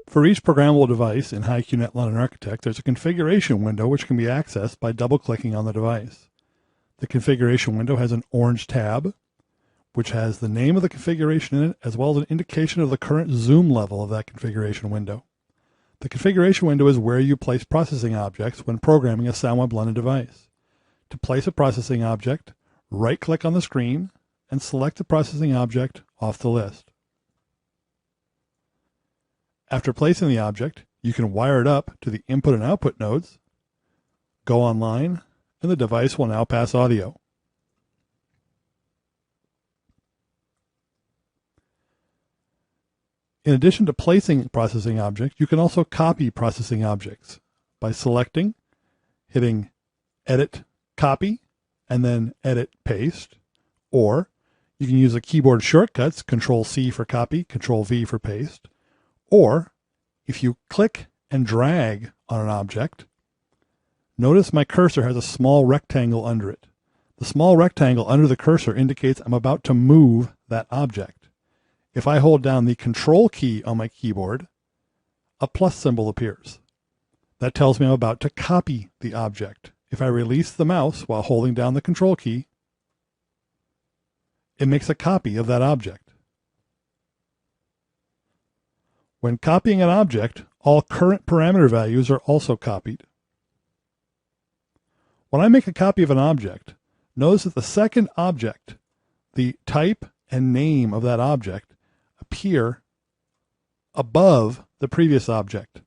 For each programmable device in HiQNet London Architect, there's a configuration window which can be accessed by double-clicking on the device. The configuration window has an orange tab, which has the name of the configuration in it, as well as an indication of the current zoom level of that configuration window. The configuration window is where you place processing objects when programming a SoundWeb London device. To place a processing object, right-click on the screen and select the processing object off the list. After placing the object, you can wire it up to the input and output nodes, go online, and the device will now pass audio. In addition to placing processing objects, you can also copy processing objects by selecting, hitting Edit Copy, and then Edit Paste, or you can use the keyboard shortcuts, Control-C for copy, Control-V for paste, or if you click and drag on an object, notice my cursor has a small rectangle under it. The small rectangle under the cursor indicates I'm about to move that object. If I hold down the Control key on my keyboard, a plus symbol appears. That tells me I'm about to copy the object. If I release the mouse while holding down the Control key, it makes a copy of that object. When copying an object, all current parameter values are also copied. When I make a copy of an object, notice that the second object, the type and name of that object, appear above the previous object.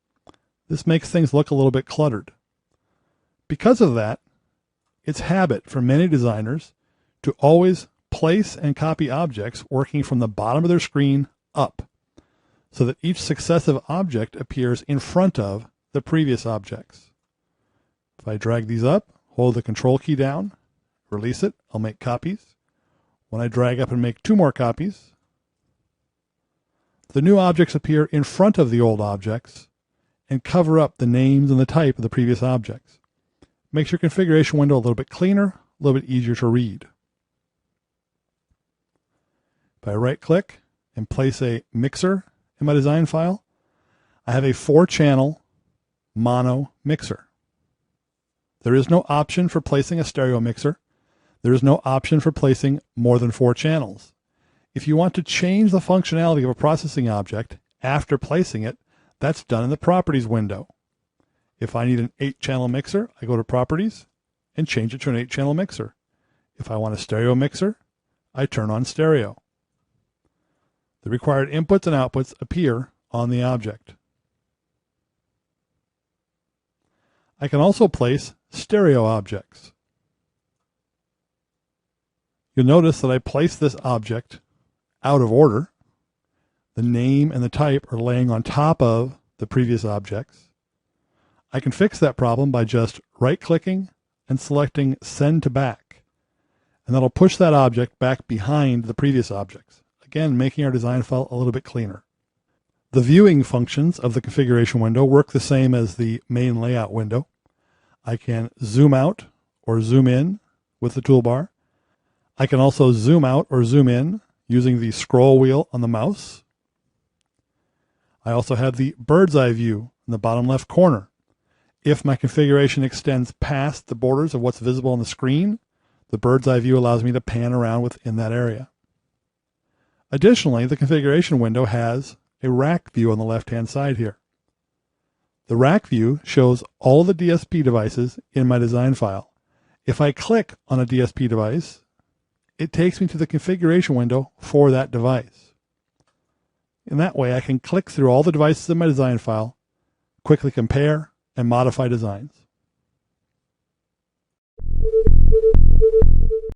This makes things look a little bit cluttered. Because of that, it's habit for many designers to always place and copy objects working from the bottom of their screen up, so that each successive object appears in front of the previous objects. If I drag these up, hold the Control key down, release it, I'll make copies. When I drag up and make two more copies, the new objects appear in front of the old objects and cover up the names and the type of the previous objects. Makes your configuration window a little bit cleaner, a little bit easier to read. If I right-click and place a mixer in my design file, I have a 4-channel mono mixer. There is no option for placing a stereo mixer. There is no option for placing more than 4 channels. If you want to change the functionality of a processing object after placing it, that's done in the Properties window. If I need an 8-channel mixer, I go to Properties and change it to an 8-channel mixer. If I want a stereo mixer, I turn on stereo. The required inputs and outputs appear on the object. I can also place stereo objects. You'll notice that I placed this object out of order. The name and the type are laying on top of the previous objects. I can fix that problem by just right-clicking and selecting Send to Back, and that'll push that object back behind the previous objects, again making our design file a little bit cleaner. The viewing functions of the configuration window work the same as the main layout window. I can zoom out or zoom in with the toolbar. I can also zoom out or zoom in using the scroll wheel on the mouse. I also have the bird's eye view in the bottom left corner. If my configuration extends past the borders of what's visible on the screen, the bird's eye view allows me to pan around within that area. Additionally, the configuration window has a rack view on the left-hand side here. The rack view shows all the DSP devices in my design file. If I click on a DSP device, it takes me to the configuration window for that device. In that way, I can click through all the devices in my design file, quickly compare, and modify designs.